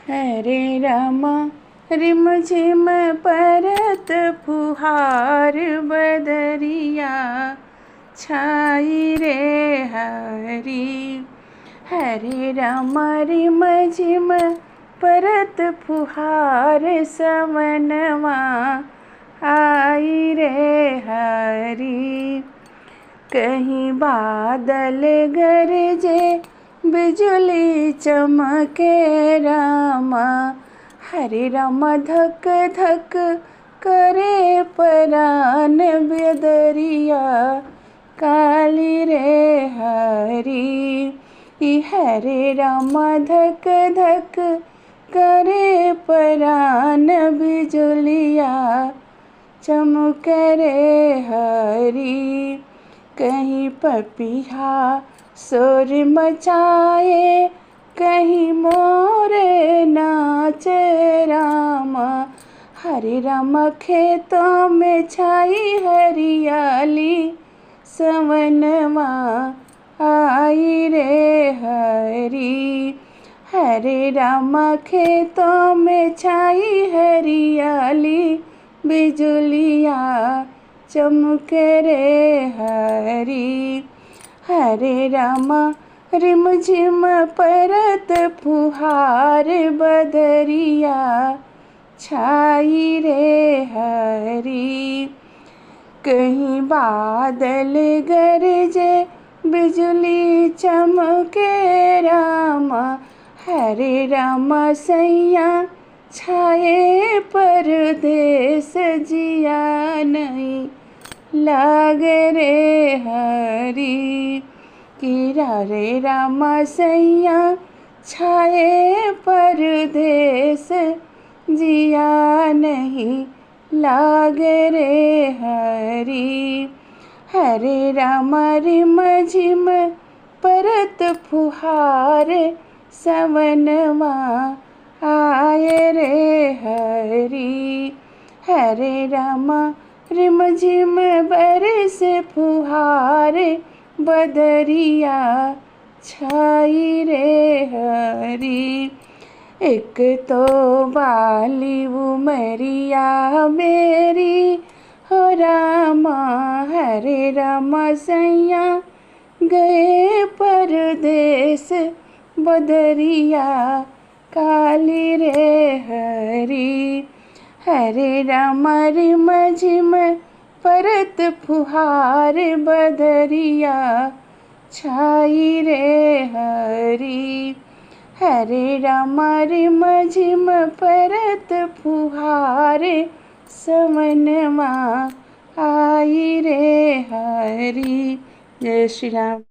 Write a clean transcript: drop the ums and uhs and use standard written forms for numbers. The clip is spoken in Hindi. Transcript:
हरे राम रिम झिम परत फुहार बदरिया छाई रे हरी। हरे राम रिम झिम परत फुहार सवनवा आई रे हरी। कहीं बादल गरजे बिजली चमके रामा। हरे राम धक धक करे परान बेदरिया काली रे हरी। हरे राम धक धक करे परान बिजलिया चमक रे हरी। कहीं पपीहा शोर मचाए कहीं मोर नाच रामा। हरे राम खेतों में छाई हरियाली सवनवा आई रे हरी। हरे राम खेतों में छाई हरियाली बिजुलिया चमक रे हरी। हरे राम रिम झिम परत फुहार बदरिया छाई रे हरी। कहीं बादल गरजे बिजली चमके रामा। हरे राम सैया छाए परदेस जिया नहीं लाग रे हरी। किरा रे राम सैया छाए परदेस जिया नहीं लाग रे हरी। हरे राम रिम झिम परत फुहार सवनवा आए रे हरी। हरे राम रिम झिम बरस फुहार बदरिया छाई रे हरी। एक तो बाली उमरिया मेरी हो रामा। हरे राम सैया गए परदेस बदरिया काली रे हरी। हरे राम रिम झिम परत फुहार बदरिया छाई रे हरी। हरे राम रिम झिम परत फुहार सवनवा आई रे हरी। जय श्री राम।